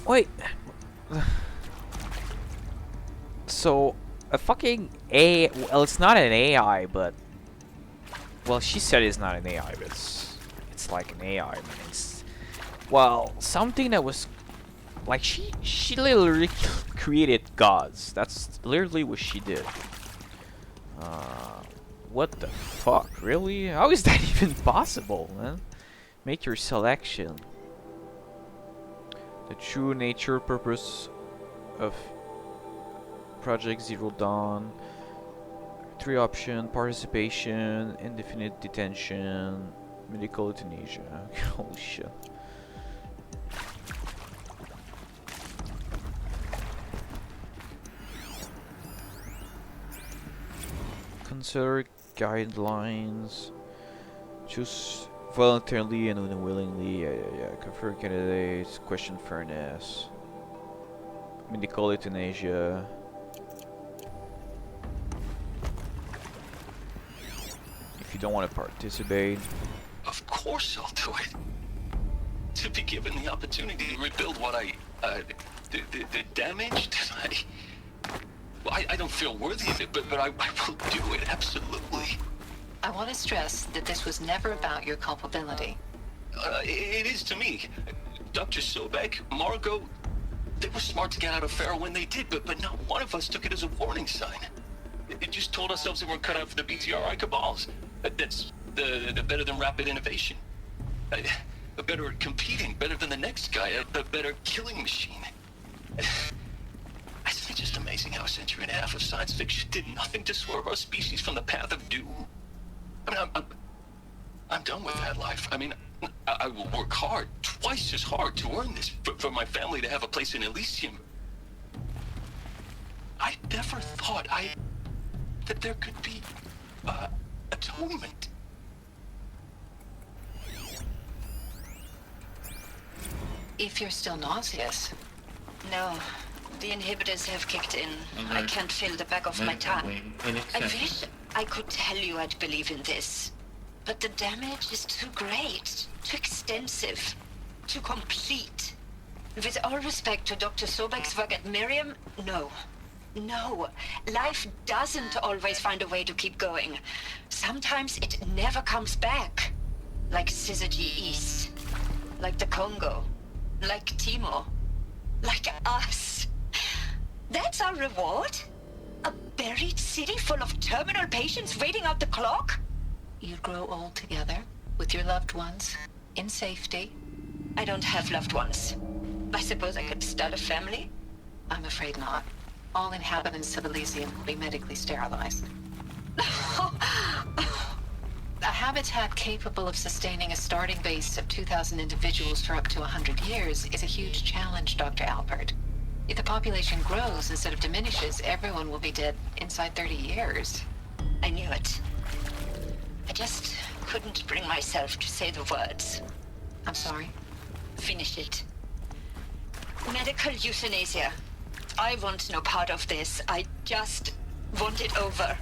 Wait. So, a fucking A. Well, it's not an AI, but. Well, she said it's not an AI, but it's like an AI. I mean, it's. Well, something that was. Like, she literally created gods. That's literally what she did. What the fuck? Really? How is that even possible, man? Make your selection. The true nature purpose of Project Zero Dawn. 3 option: participation, indefinite detention, medical euthanasia. Holy shit. Consider guidelines. Choose voluntarily and unwillingly. Yeah. Confer candidates. Question fairness. Medical euthanasia. If you don't want to participate. Of course I'll do it. To be given the opportunity to rebuild what the damage that I don't feel worthy of it, but I will do it, absolutely. I want to stress that this was never about your culpability. It is to me. Dr. Sobek, Margot, they were smart to get out of Pharaoh when they did, but not one of us took it as a warning sign. It just told ourselves they weren't cut out for the BTRI cabals. That's the better than rapid innovation. Better at competing, better than the next guy, a better killing machine. It's just amazing how a century and a half of science fiction did nothing to swerve our species from the path of doom. I mean, I'm done with that life. I mean, I will work hard, twice as hard, to earn this, for my family to have a place in Elysium. I never thought that there could be atonement. If you're still nauseous. No, the inhibitors have kicked in. I can't feel the back of my tongue. I wish I could tell you I'd believe in this. But the damage is too great, too extensive, too complete. With all respect to Dr. Sobek's work at Miriam, no. No, life doesn't always find a way to keep going. Sometimes it never comes back. Like Syzygy East. Like the Congo. Like Timo. Like us. That's our reward? A buried city full of terminal patients waiting out the clock? You grow old together, with your loved ones, in safety. I don't have loved ones. I suppose I could start a family? I'm afraid not. All inhabitants of Elysium will be medically sterilized. A habitat capable of sustaining a starting base of 2,000 individuals for up to 100 years is a huge challenge, Dr. Alpert. If the population grows instead of diminishes, everyone will be dead inside 30 years. I knew it. I just couldn't bring myself to say the words. I'm sorry. Finish it. Medical euthanasia. I want no part of this. I just want it over.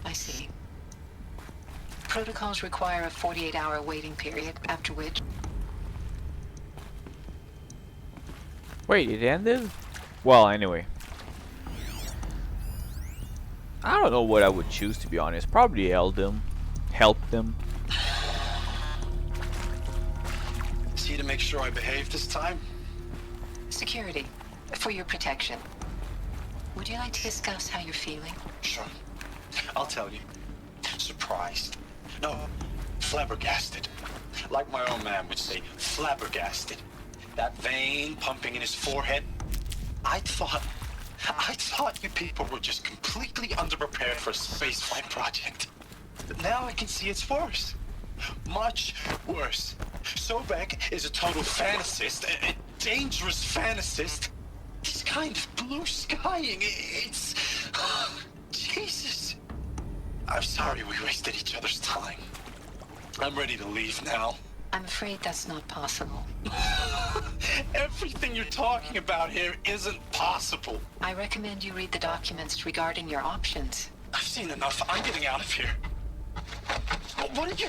I see. Protocols require a 48-hour waiting period, after which... Wait, it ended? Well, anyway. I don't know what I would choose, to be honest. Probably help them. See to make sure I behave this time? Security. For your protection. Would you like to discuss how you're feeling? Sure. I'll tell you. Surprised. No, flabbergasted. Like my own man would say, flabbergasted. That vein pumping in his forehead. I thought you people were just completely underprepared for a spaceflight project. But now I can see it's worse. Much worse. Sobek is a total fantasist, a dangerous fantasist. This kind of blue skying, it's... Jesus. I'm sorry we wasted each other's time. I'm ready to leave now. I'm afraid that's not possible. Everything you're talking about here isn't possible. I recommend you read the documents regarding your options. I've seen enough. I'm getting out of here. What did you...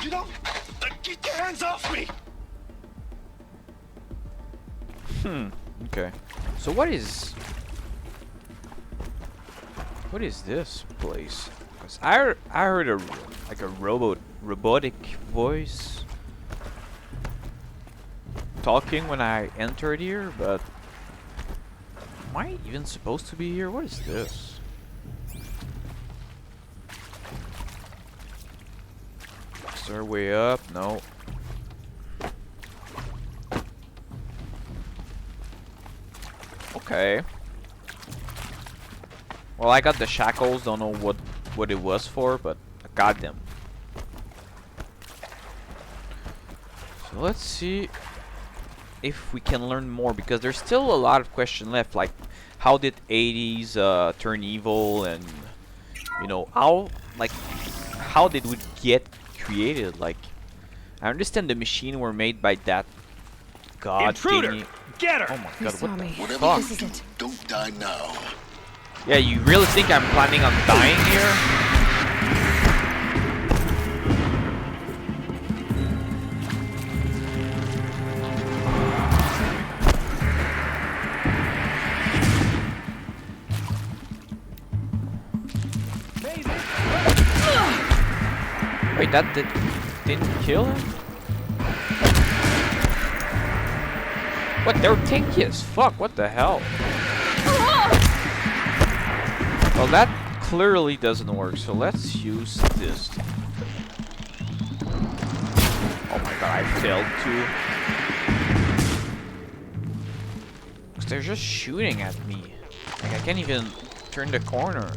You don't... Get your hands off me! Okay. So what is this place? 'Cause I heard a like a robotic voice talking when I entered here, but am I even supposed to be here? What is this? Is there a way up? No. Okay. Well, I got the shackles. Don't know what it was for, but I got them. So let's see if we can learn more, because there's still a lot of questions left. Like, how did 80s turn evil, and you know, how did we get created? Like, I understand the machine were made by that god Intruder! thingy. Get her! Oh my god, what the Whatever fuck? you do, don't die now. Yeah, you really think I'm planning on dying here? Wait, that didn't kill him? What? They're tanky as fuck. What the hell? Well, that clearly doesn't work, so let's use this. Oh my god, I failed too. 'Cause they're just shooting at me. Like, I can't even turn the corner.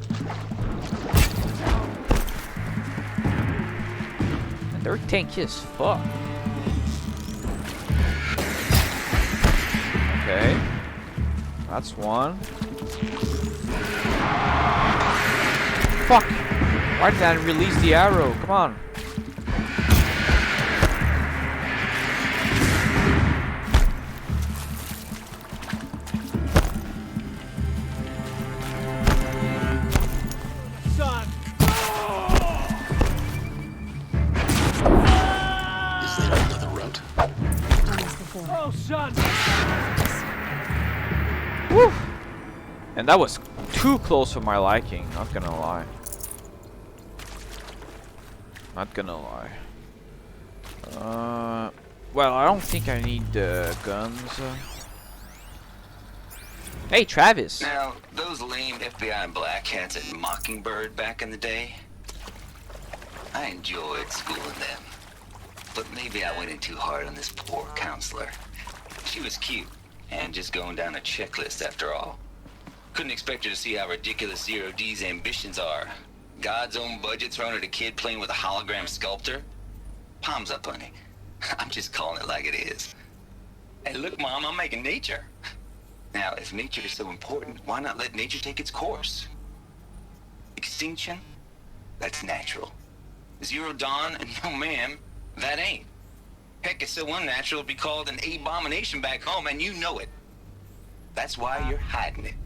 And they're tanky as fuck. Okay. That's one. Fuck! Why did I release the arrow? Come on. Son! Is there another route? Oh, son! Woo! And that was too close for my liking, not gonna lie. Not gonna lie. Well, I don't think I need the guns. Hey, Travis! Now, those lame FBI black hats at Mockingbird back in the day, I enjoyed schooling them. But maybe I went in too hard on this poor counselor. She was cute, and just going down a checklist after all. Couldn't expect her to see how ridiculous Zero D's ambitions are. God's own budget thrown at a kid playing with a hologram sculptor? Palms up, honey. I'm just calling it like it is. Hey, look, Mom, I'm making nature. Now, if nature is so important, why not let nature take its course? Extinction? That's natural. Zero dawn? No, ma'am, that ain't. Heck, it's so unnatural it'd be called an abomination back home, and you know it. That's why you're hiding it.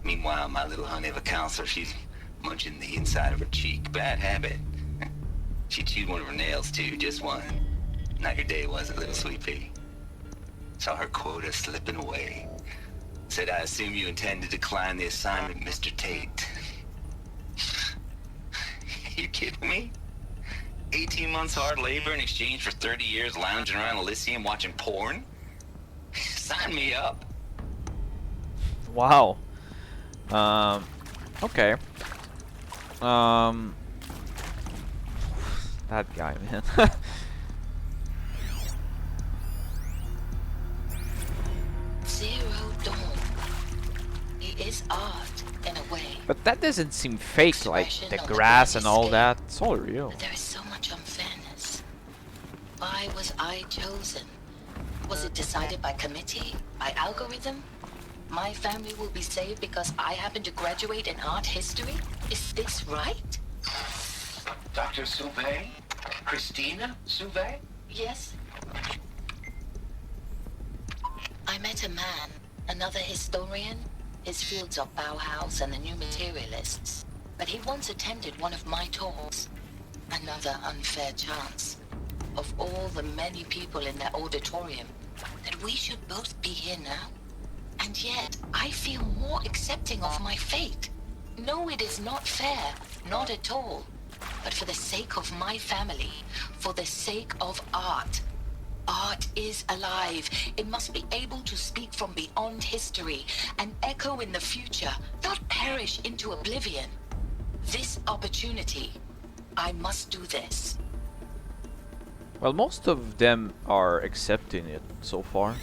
Meanwhile, my little honey of a counselor, she's munching the inside of her cheek. Bad habit. She chewed one of her nails, too, just one. Not your day, was it, little sweet pea? Saw her quota slipping away. Said, I assume you intend to decline the assignment, Mr. Tate. You kidding me? 18 months hard labor in exchange for 30 years lounging around Elysium watching porn? Sign me up. Wow. Okay. That guy, man. Zero Dawn. It is art, in a way. But that doesn't seem fake, like Expression the on the grass grand and all scale. that. It's all real. But there is so much unfairness. Why was I chosen? Was it decided by committee? By algorithm? My family will be saved because I happen to graduate in art history? Is this right? Dr. Sauvé? Christina Sauvé? Yes. I met a man, another historian. His fields are Bauhaus and the New Materialists. But he once attended one of my talks. Another unfair chance. Of all the many people in that auditorium, that we should both be here now. And yet, I feel more accepting of my fate. No, it is not fair. Not at all. But for the sake of my family, for the sake of art. Art is alive. It must be able to speak from beyond history and echo in the future, not perish into oblivion. This opportunity, I must do this. Well, most of them are accepting it so far.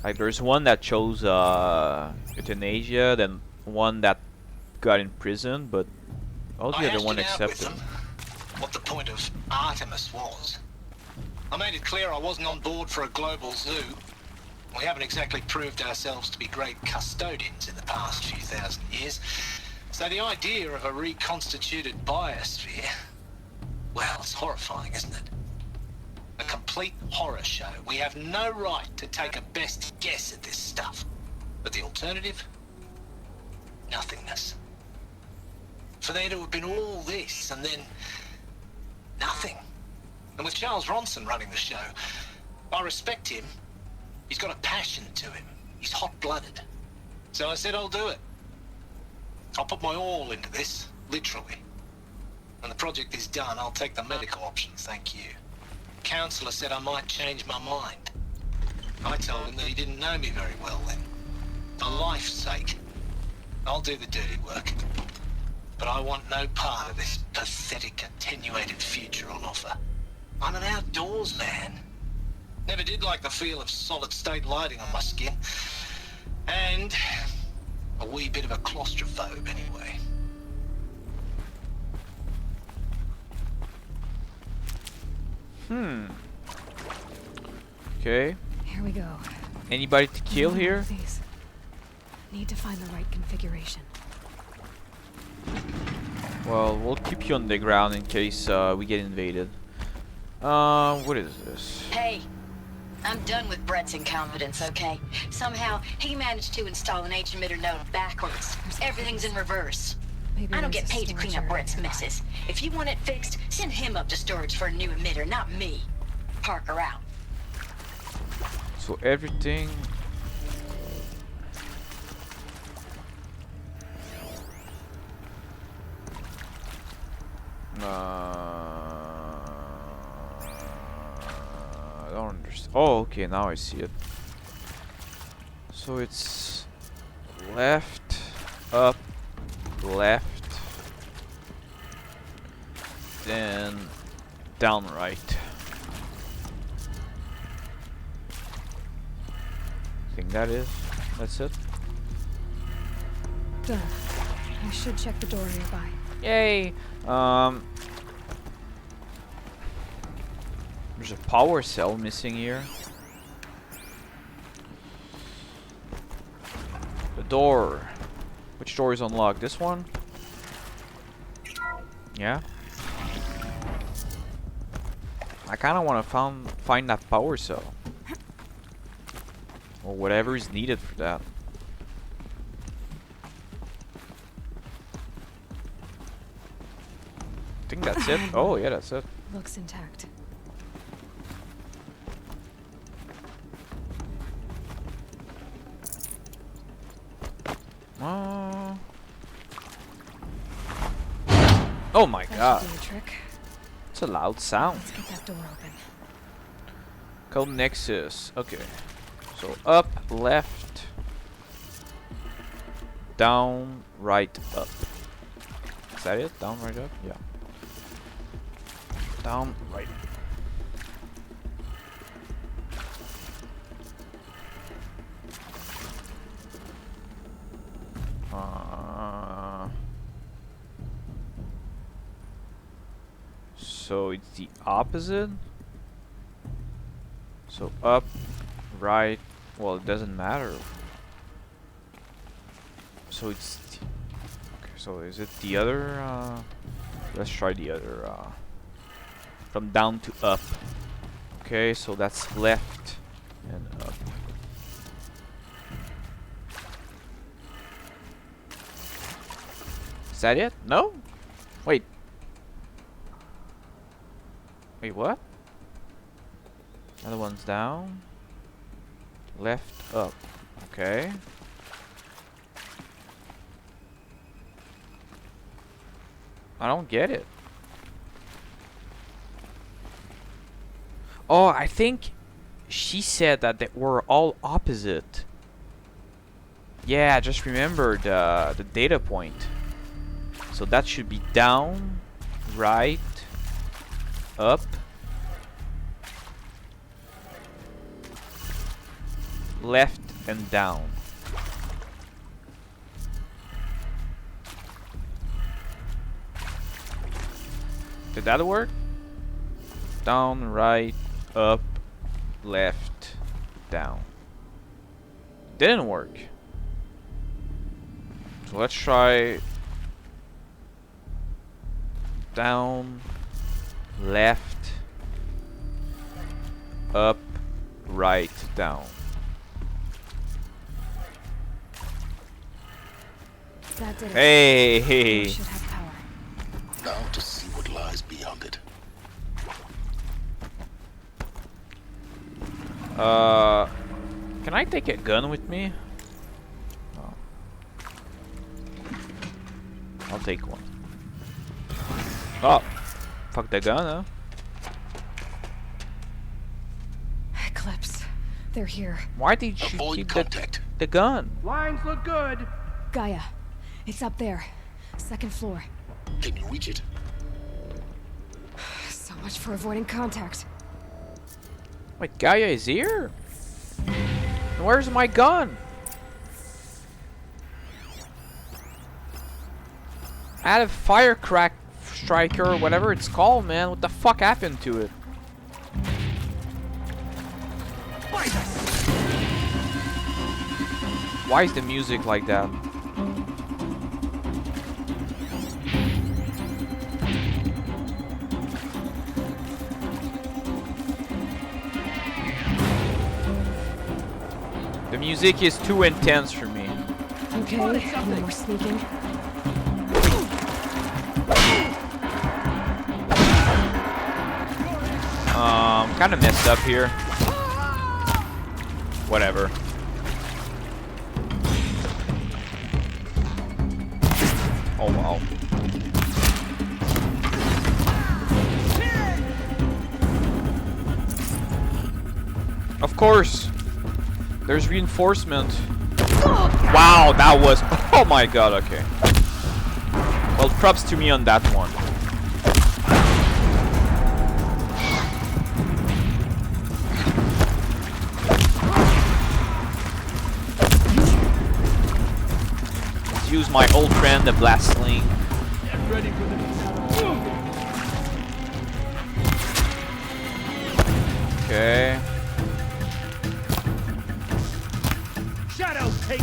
Like, there's one that chose euthanasia, then one that got in prison, but all I the other hashed one it out with accepted. them what the point of Artemis was. I made it clear I wasn't on board for a global zoo. We haven't exactly proved ourselves to be great custodians in the past few thousand years. So the idea of a reconstituted biosphere, well, it's horrifying, isn't it? A complete horror show. We have no right to take a best guess at this stuff. But the alternative? Nothingness. For there to have been all this and then nothing. And with Charles Ronson running the show, I respect him. He's got a passion to him. He's hot-blooded. So I said I'll do it. I'll put my all into this, literally. When the project is done, I'll take the medical option, thank you. Counselor said I might change my mind. I told him that he didn't know me very well then. For life's sake, I'll do the dirty work. But I want no part of this pathetic, attenuated future on offer. I'm an outdoors man. Never did like the feel of solid-state lighting on my skin. And a wee bit of a claustrophobe anyway. Okay. Here we go. Anybody to kill here? These. Need to find the right configuration. Well, we'll keep you on the ground in case we get invaded. What is this? Hey, I'm done with Brett's incompetence, okay? Somehow, he managed to install an H-emitter node backwards. Everything's in reverse. Maybe I don't there's get a paid to clean storage up Brett's area messes. If you want it fixed, send him up to storage for a new emitter, not me. Parker out. So everything. I don't understand. Oh, okay, now I see it. So it's left, up, left, then down, right. I think that's it. Done. I should check the door nearby. Yay! There's a power cell missing here. The door. Which door is unlocked? This one? Yeah. I kind of want to find that power cell. Or whatever is needed for that. I think that's it. Oh, yeah, that's it. Looks intact. Oh my That god. should do the trick. It's a loud sound. Let's get that door open. Code Nexus. Okay. So up, left, down, right, up. Is that it? Down, right, up? Yeah. Down, right. So it's the opposite. So up, right. Well, it doesn't matter. So it's okay. So is it the other? Let's try the other. From down to up. Okay, so that's left and up. Is that it? No? Wait. Wait, what? Other one's down. Left, up. Okay. I don't get it. Oh, I think she said that they were all opposite. Yeah, I just remembered the data point. So that should be down, right, up, left, and down. Did that work? Down, right, up, left, down. Didn't work. So let's try down, left, up, right, down. That did it. Hey! We should have power. Now to see what lies beyond it. Can I take a gun with me? Oh. I'll take one. Oh, fuck the gun, huh? Eclipse. They're here. Why did you Avoid keep contact. the gun? Lines look good. Gaia. It's up there. Second floor. Can you reach it? So much for avoiding contact. Wait, Gaia is here? And where's my gun? I had a firecrack striker or whatever it's called, man. What the fuck happened to it? Why is the music like that? The music is too intense for me. Okay, no more sneaking. Kind of messed up here. Whatever. Oh wow. Of course. There's reinforcement. Wow, that was... Oh my god, okay. Well, props to me on that one. Let's use my old friend, the blast sling. Get ready for the Okay. shadow take.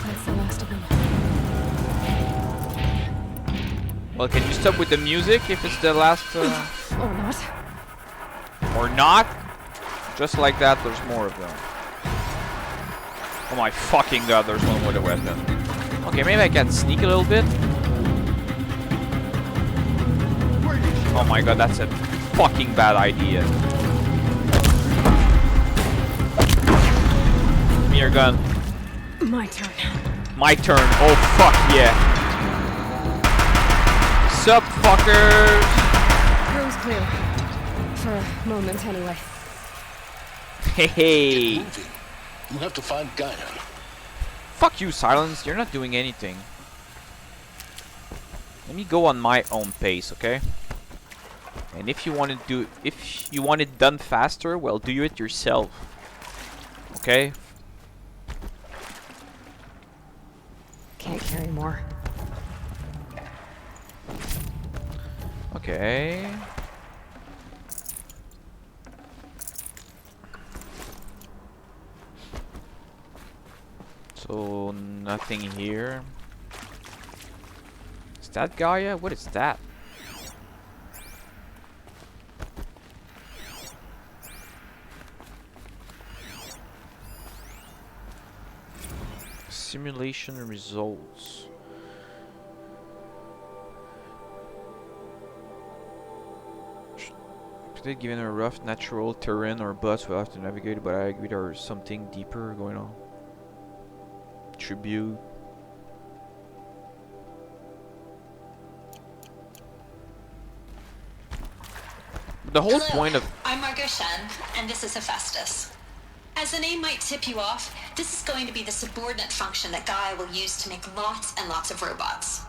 That's the last of them. Well, can you stop with the music if it's the last... Or not. or not? Just like that, there's more of them. Oh my fucking god, there's one with a weapon. Okay, maybe I can sneak a little bit. Oh my god, that's a fucking bad idea. Give me your gun. My turn. My turn. Oh fuck yeah. Sup, fuckers? Room's clear. For a moment, anyway. Hey, hey. Moving. You have to find Gaia. Fuck you, Silence. You're not doing anything. Let me go on my own pace, okay? And if you want it done faster, well, do it yourself. Okay? Can't carry more. Okay. So nothing here. Is that Gaia? What is that? Simulation results. Given a rough natural terrain or bus, we'll have to navigate, but I agree there's something deeper going on. Tribute. The whole point of... I'm Margot Shen, and this is Hephaestus. As the name might tip you off, this is going to be the subordinate function that Gaia will use to make lots and lots of robots.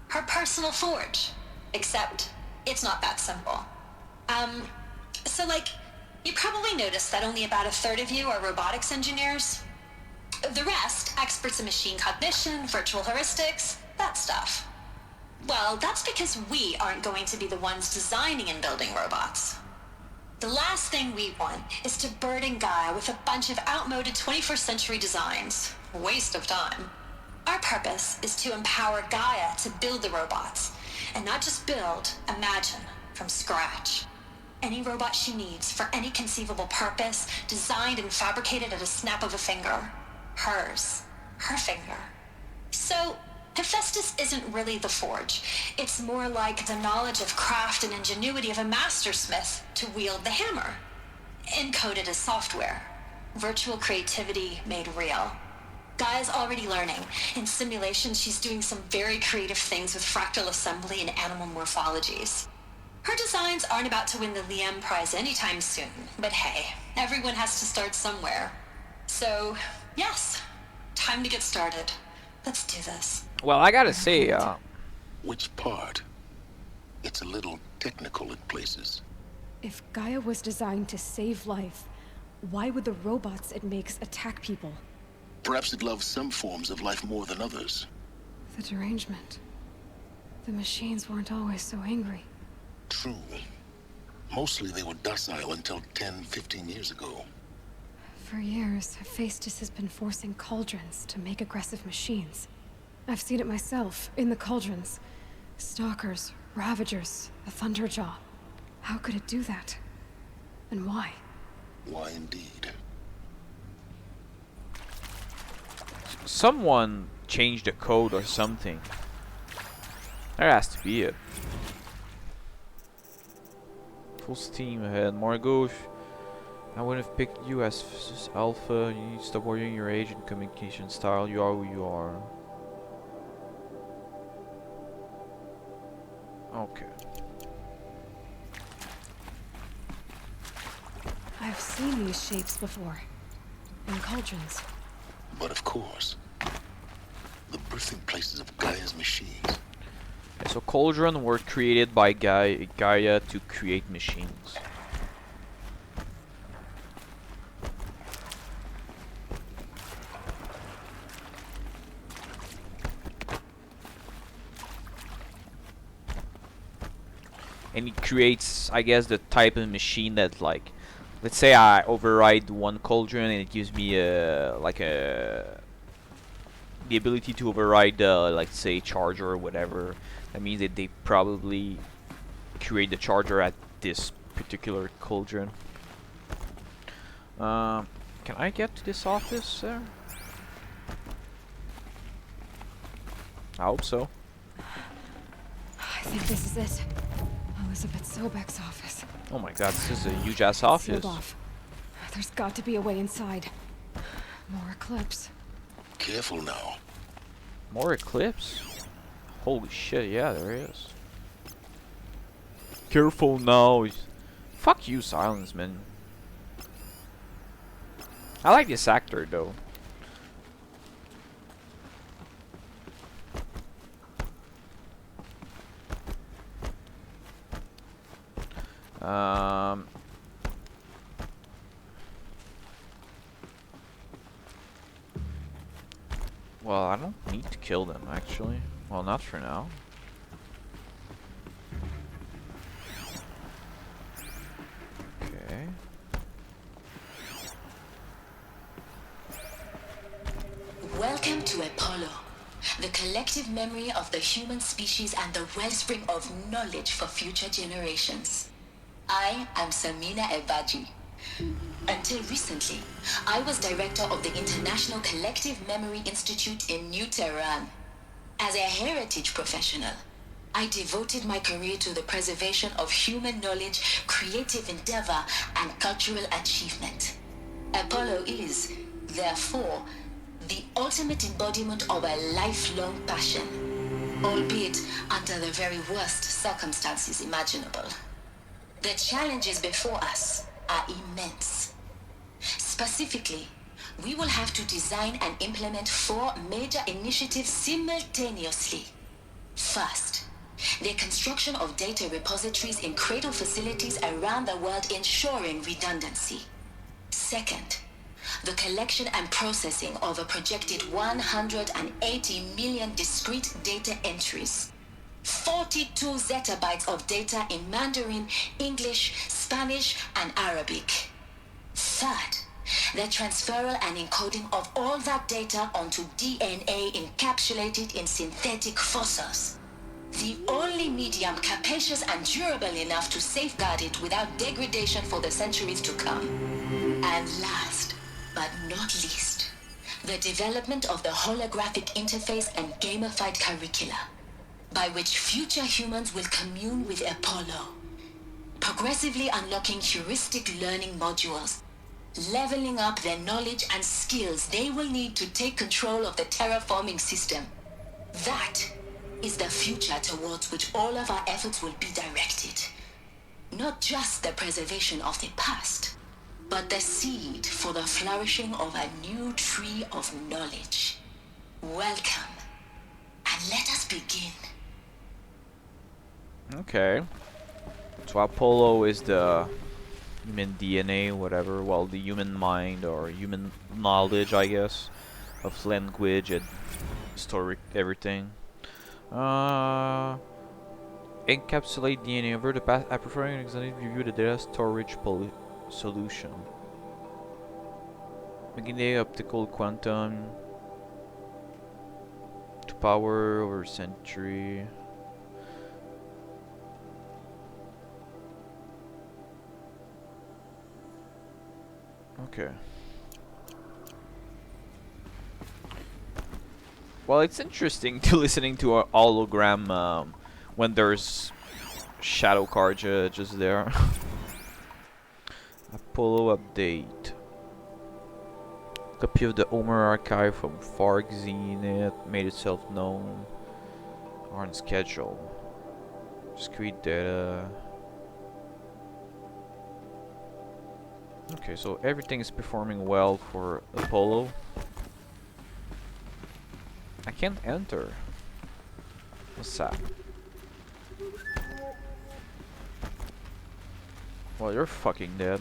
Her personal forge. Except, it's not that simple. So like, you probably noticed that only about a third of you are robotics engineers. The rest, experts in machine cognition, virtual heuristics, that stuff. Well, that's because we aren't going to be the ones designing and building robots. The last thing we want is to burden Gaia with a bunch of outmoded 21st century designs. Waste of time. Our purpose is to empower Gaia to build the robots, and not just build, imagine, from scratch. Any robot she needs for any conceivable purpose, designed and fabricated at a snap of a finger. Hers. Her finger. So, Hephaestus isn't really the forge. It's more like the knowledge of craft and ingenuity of a mastersmith to wield the hammer. Encoded as software. Virtual creativity made real. Gaia's already learning. In simulations, she's doing some very creative things with fractal assembly and animal morphologies. Her designs aren't about to win the Liam Prize anytime soon, but hey, everyone has to start somewhere. So, yes, time to get started. Let's do this. Well, I gotta say, Which part? It's a little technical in places. If Gaia was designed to save life, why would the robots it makes attack people? Perhaps it loves some forms of life more than others. The derangement. The machines weren't always so angry. True. Mostly they were docile until 10, 15 years ago. For years, Hephaestus has been forcing cauldrons to make aggressive machines. I've seen it myself, in the cauldrons. Stalkers, Ravagers, a Thunderjaw. How could it do that? And why? Why indeed? someone changed the code or something. That has to be it. Full steam ahead. Margot, I would have picked you as Alpha. You need to stop worrying your age and communication style. You are who you are. Okay. I've seen these shapes before. In cauldrons. But of course, the birthing places of Gaia's machines. Yeah, so cauldron were created by Gaia to create machines. And it creates, I guess, the type of machine that, like, let's say I override one cauldron and it gives me the ability to override like, say, charger or whatever. That means that they probably create the charger at this particular cauldron. Can I get to this office there? I hope so. I think this is it. Elizabeth Sobek's office. Oh my god, this is a huge ass office. Sealed off. There's got to be a way inside. More Eclipse. Careful now. More Eclipse? Holy shit, yeah, there is. Careful now. Fuck you, Silence, man. I like this actor, though. Well, I don't need to kill them, actually. Well, not for now. Okay. Welcome to Apollo, the collective memory of the human species and the wellspring of knowledge for future generations. I am Samina Ebaji. Until recently, I was director of the International Collective Memory Institute in New Tehran. As a heritage professional, I devoted my career to the preservation of human knowledge, creative endeavor, and cultural achievement. Apollo is, therefore, the ultimate embodiment of a lifelong passion, albeit under the very worst circumstances imaginable. The challenges before us are immense. Specifically, we will have to design and implement 4 major initiatives simultaneously. First, the construction of data repositories in cradle facilities around the world ensuring redundancy. Second, the collection and processing of a projected 180 million discrete data entries. 42 zettabytes of data in Mandarin, English, Spanish, and Arabic. Third, the transferal and encoding of all that data onto DNA encapsulated in synthetic fossils. The only medium capacious and durable enough to safeguard it without degradation for the centuries to come. And last, but not least, the development of the holographic interface and gamified curricula, by which future humans will commune with Apollo, progressively unlocking heuristic learning modules, leveling up their knowledge and skills they will need to take control of the terraforming system. That is the future towards which all of our efforts will be directed. Not just the preservation of the past, but the seed for the flourishing of a new tree of knowledge. Welcome, and let us begin. Okay. So Apollo is the human DNA, whatever, well, the human mind or human knowledge, I guess, of language and historic everything. Encapsulate DNA over the past. I prefer an executive review the data storage solution. Making the optical quantum to power over century. Okay. Well, it's interesting to listening to a hologram when there's shadow card just there. Apollo update. Copy of the Homer archive from Farg Zenith made itself known. On schedule. Discrete data. Okay, so everything is performing well for Apollo. I can't enter. What's that? Well, you're fucking dead.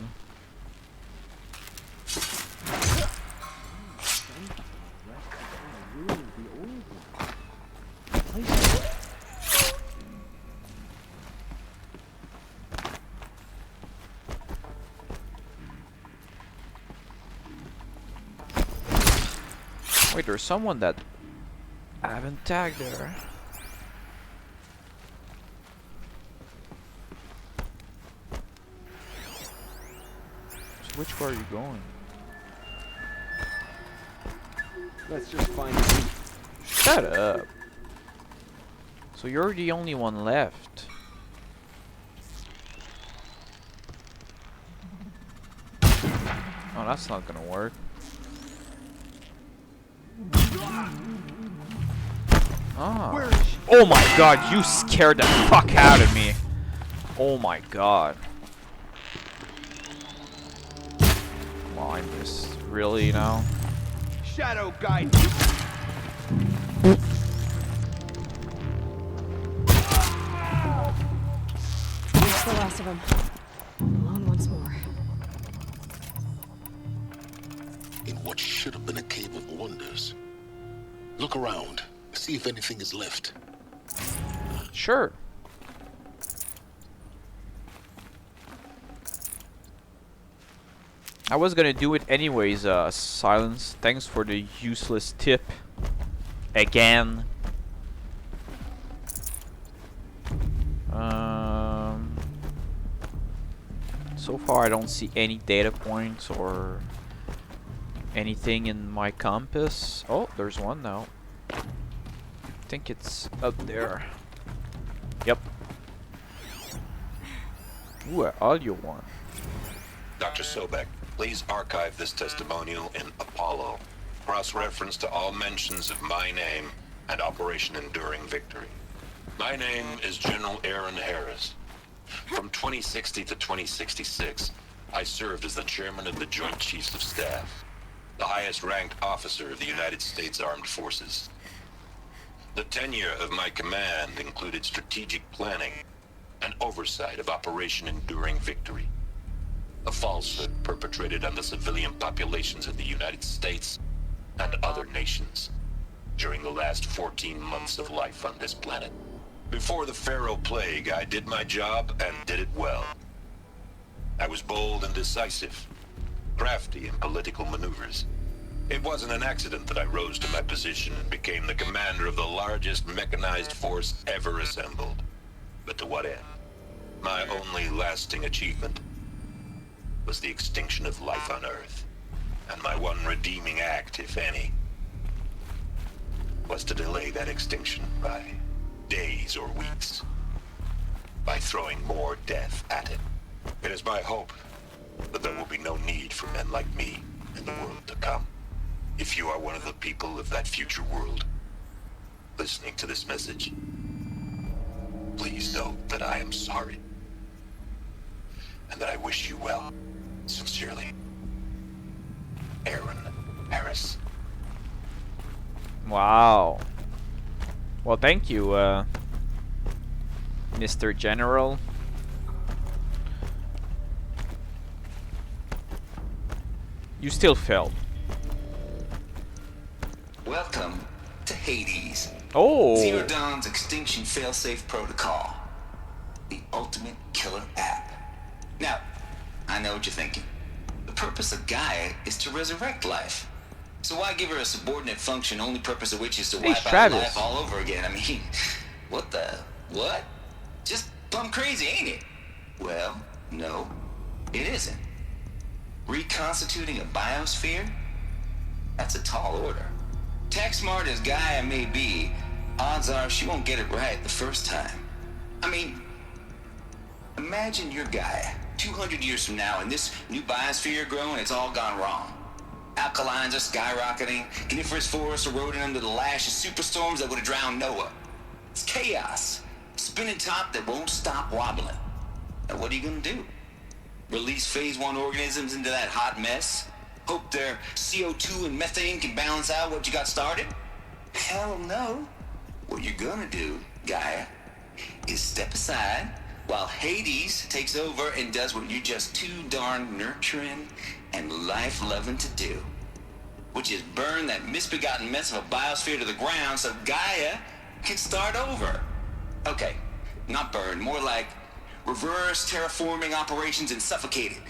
Wait, there's someone that I haven't tagged there. So which way are you going? Let's just find it. Shut up. So you're the only one left. Oh, that's not gonna work. Ah. Oh my god, you scared the fuck out of me. Oh my god. Come on, this really now? Shadow guide. Here's the last of them. Alone once more. In what should have been a cave of wonders. Look around. See if anything is left. Sure. I was gonna do it anyways, Silence. Thanks for the useless tip. Again. So far I don't see any data points or anything in my compass. Oh, there's one now. I think it's up there. Yep. Ooh, an audio one. Dr. Sobek, please archive this testimonial in Apollo. Cross-reference to all mentions of my name and Operation Enduring Victory. My name is General Aaron Harris. From 2060 to 2066, I served as the chairman of the Joint Chiefs of Staff, the highest-ranked officer of the United States Armed Forces. The tenure of my command included strategic planning and oversight of Operation Enduring Victory, a falsehood perpetrated on the civilian populations of the United States and other nations during the last 14 months of life on this planet. Before the Pharaoh Plague, I did my job and did it well. I was bold and decisive, crafty in political maneuvers. It wasn't an accident that I rose to my position and became the commander of the largest mechanized force ever assembled. But to what end? My only lasting achievement was the extinction of life on Earth. And my one redeeming act, if any, was to delay that extinction by days or weeks, by throwing more death at it. It is my hope that there will be no need for men like me in the world to come. If you are one of the people of that future world listening to this message, please know that I am sorry and that I wish you well. Sincerely, Aaron Harris. Wow. Well, thank you, Mr. General. You still failed. Welcome to Hades. Oh. Zero Dawn's extinction failsafe protocol. The ultimate killer app. Now, I know what you're thinking. The purpose of Gaia is to resurrect life. So why give her a subordinate function, only purpose of which is to wipe out life all over again? I mean, what the... what? Just plumb crazy, ain't it? Well, no, it isn't. Reconstituting a biosphere? That's a tall order. Tech smart as Gaia may be, odds are she won't get it right the first time. I mean, imagine you're Gaia, 200 years from now, and this new biosphere growing, it's all gone wrong. Alkalines are skyrocketing, coniferous forests eroding under the lash of superstorms that would have drowned Noah. It's chaos. Spinning top that won't stop wobbling. Now what are you gonna do? Release phase 1 organisms into that hot mess? Hope their CO2 and methane can balance out what you got started? Hell no. What you're gonna do, Gaia, is step aside while Hades takes over and does what you're just too darn nurturing and life-loving to do, which is burn that misbegotten mess of a biosphere to the ground so Gaia can start over. Okay, not burn, more like reverse terraforming operations and suffocate it.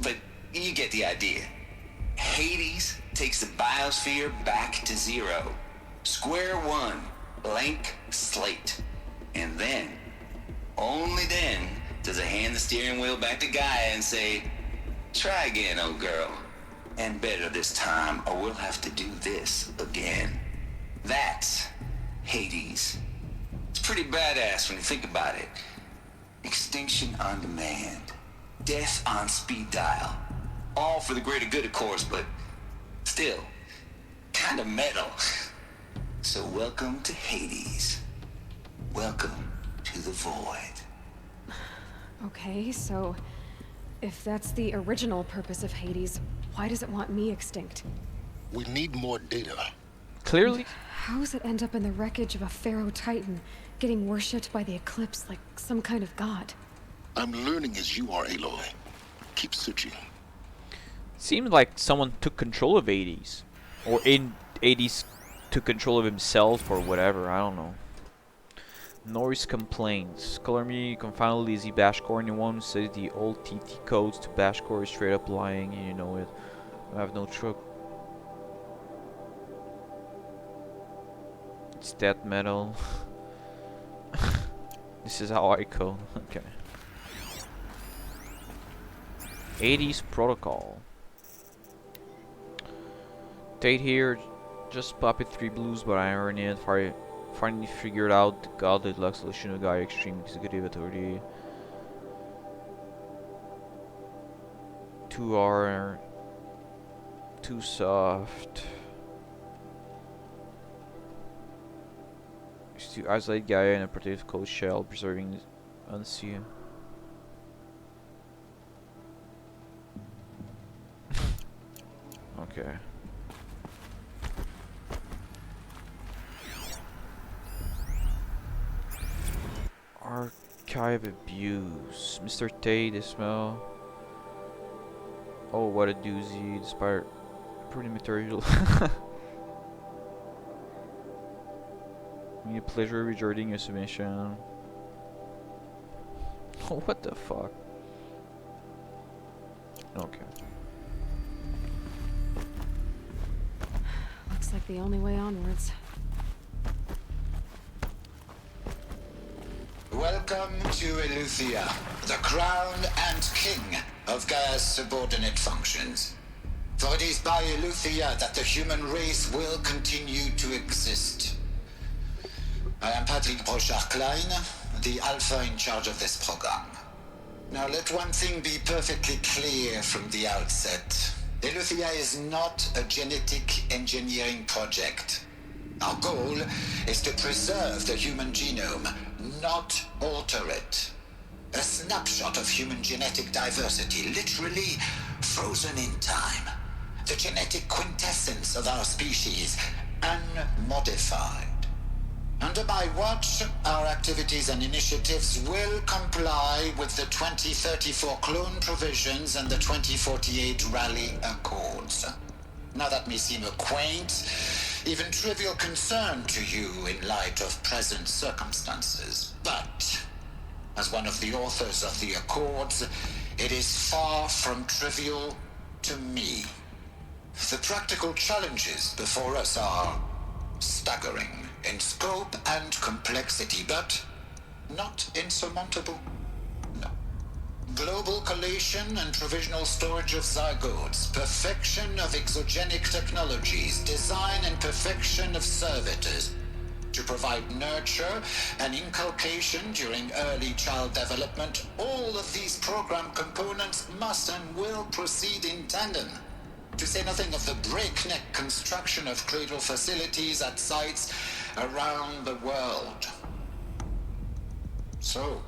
But you get the idea. Hades takes the biosphere back to zero. Square one, blank slate. And then, only then, does it hand the steering wheel back to Gaia and say, try again, old girl. And better this time, or we'll have to do this again. That's Hades. It's pretty badass when you think about it. Extinction on demand. Death on speed dial. All for the greater good, of course, but still, kind of metal. So welcome to Hades. Welcome to the void. Okay, so if that's the original purpose of Hades, why does it want me extinct? We need more data. Clearly. How does it end up in the wreckage of a Pharaoh Titan, getting worshipped by the Eclipse like some kind of god? I'm learning as you are, Aloy. Keep searching. Seems like someone took control of Hades. Or in Hades took control of himself or whatever, I don't know. Norris complains. Color me confounded lazy Bashcore. Anyone who says the old TT codes to Bashcore is straight up lying, and you know it. I have no truck. It's death metal. This is how I code. Okay. 80s protocol. Tate here, just Puppet 3 blues, but I earned it. Finally figured out the godly luck solution of Gaia Extreme Executive Authority. 2R, too soft. Is to isolate Gaia in a protective cold shell, preserving unseen. Okay. Archive abuse. Mr. Tate, the smell. Oh, what a doozy. Despite pretty material. Need a pleasure regarding your submission. Oh, what the fuck? Okay. Looks like the only way onwards. Welcome to Eleuthia, the crown and king of Gaia's subordinate functions. For it is by Eleuthia that the human race will continue to exist. I am Patrick Brochard-Klein, the Alpha in charge of this program. Now let one thing be perfectly clear from the outset. Eleuthia is not a genetic engineering project. Our goal is to preserve the human genome, not alter it. A snapshot of human genetic diversity, literally frozen in time. The genetic quintessence of our species, unmodified. Under my watch, our activities and initiatives will comply with the 2034 clone provisions and the 2048 Rally Accords. Now that may seem a quaint, even trivial concern to you in light of present circumstances, but as one of the authors of the Accords, it is far from trivial to me. The practical challenges before us are staggering in scope and complexity, but not insurmountable. No. Global collation and provisional storage of zygotes, perfection of exogenic technologies, design and perfection of servitors to provide nurture and inculcation during early child development. All of these program components must and will proceed in tandem. To say nothing of the breakneck construction of cradle facilities at sites around the world. So,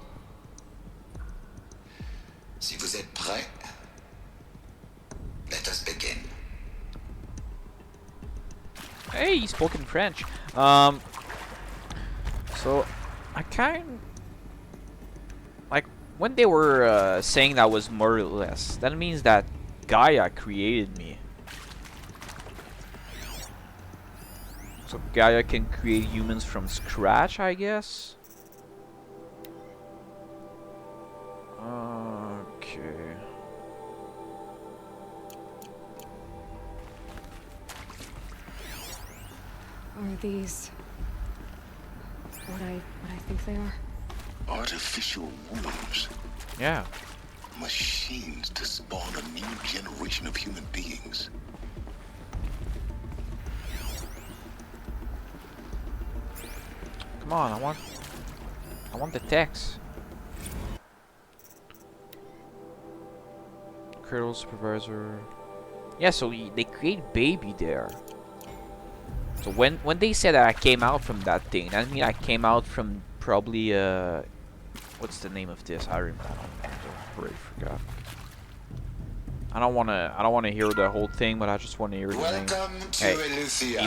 si vous êtes prêts, let us begin. Hey, he spoke in French. So I like when they were saying that was more or less. That means that Gaia created me. So Gaia can create humans from scratch, I guess. Okay. Are these what I think they are? Artificial wombs. Yeah. Machines to spawn a new generation of human beings. Come on, I want the text. Cradle supervisor. Yeah, so they create baby there. So when they said that I came out from that thing, that means I came out from probably what's the name of this? I don't remember. I already forgot. I don't wanna hear the whole thing, but I just wanna hear the name. Hey, Eleuthia.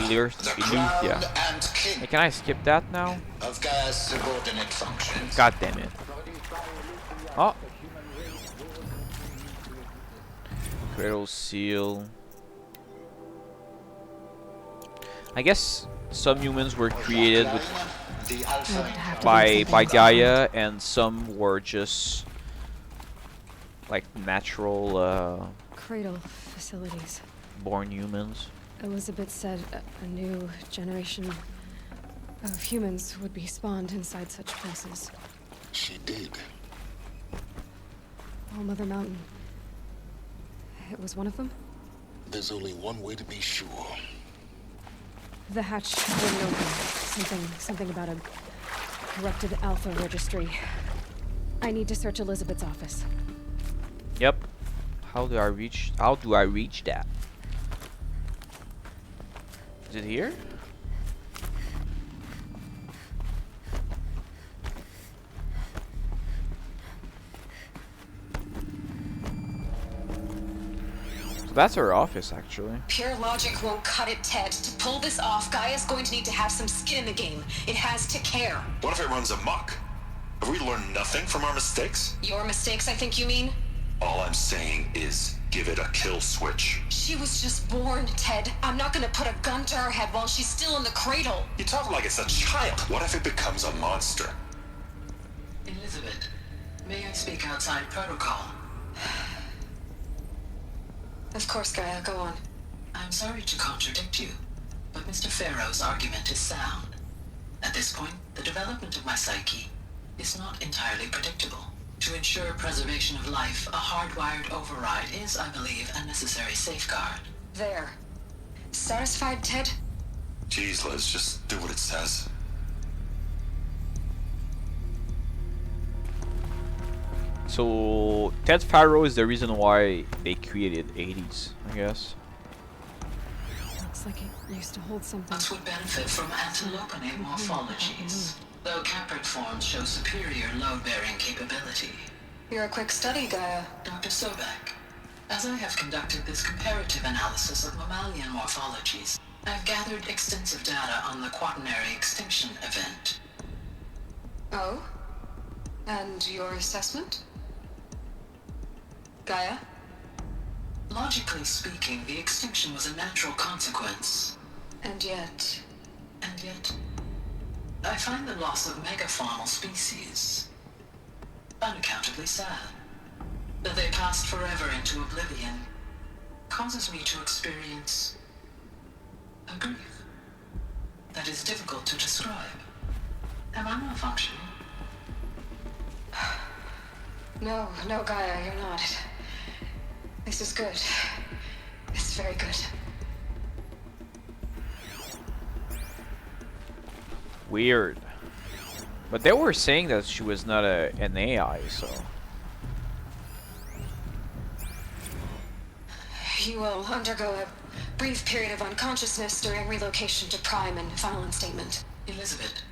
Hey, can I skip that now? Of Gaia's subordinate functions. God damn it. Oh. Cradle seal. I guess some humans were created with by Gaia, and some were just like natural cradle facilities. Born humans. Elizabeth said a new generation of humans would be spawned inside such places. She did. Oh, Mother Mountain. it was one of them? There's only one way to be sure. The hatch wouldn't open. Something about a corrupted alpha registry. I need to search Elizabeth's office. Yep. How do I reach that? Is it here? So that's her office, actually. Pure logic won't cut it, Ted. To pull this off, Gaia's going to need to have some skin in the game. It has to care. What if it runs amok? Have we learned nothing from our mistakes? Your mistakes, I think you mean? All I'm saying is give it a kill switch. She was just born, Ted. I'm not gonna put a gun to her head while she's still in the cradle. You talk like it's a child. What if it becomes a monster? Elizabeth, may I speak outside protocol? Of course, Gaia, go on. I'm sorry to contradict you, but Mr. Farrow's argument is sound. At this point, the development of my psyche is not entirely predictable. To ensure preservation of life, a hardwired override is, I believe, a necessary safeguard. There. Satisfied, Ted? Jeez, Liz, just do what it says. So Ted Farrow is the reason why they created 80s, I guess. Looks like it used to hold something. Us would benefit from antilopenate morphologies, though caprid forms show superior load-bearing capability. You're a quick study, Gaia. Dr. Sobek, as I have conducted this comparative analysis of mammalian morphologies, I've gathered extensive data on the quaternary extinction event. Oh? And your assessment? Gaia? Logically speaking, the extinction was a natural consequence. And yet, I find the loss of megafaunal species unaccountably sad. That they passed forever into oblivion causes me to experience a grief that is difficult to describe. Am I malfunctioning? no, Gaia, you're not. This is good. It's very good. Weird. But they were saying that she was not an AI, so... You will undergo a brief period of unconsciousness during relocation to Prime and final instatement. Elizabeth,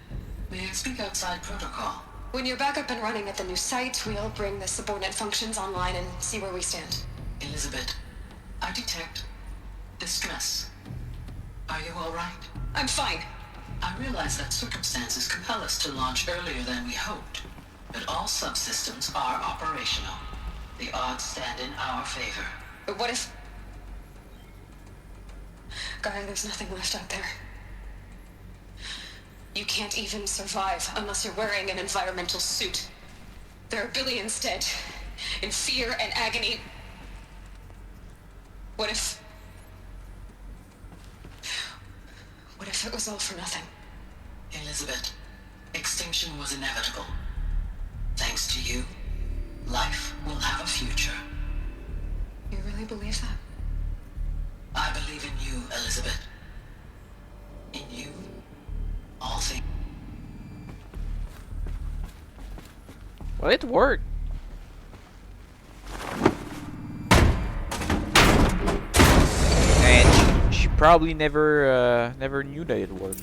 may I speak outside protocol? When you're back up and running at the new site, we'll bring the subordinate functions online and see where we stand. Elizabeth, I detect distress. Are you all right? I'm fine. I realize that circumstances compel us to launch earlier than we hoped, but all subsystems are operational. The odds stand in our favor. But what if... Gaia, there's nothing left out there. You can't even survive unless you're wearing an environmental suit. There are billions dead, in fear and agony. What if it was all for nothing? Elizabeth, extinction was inevitable. Thanks to you, life will have a future. You really believe that? I believe in you, Elizabeth. In you, all things. Well, it worked. And she probably never knew that it worked.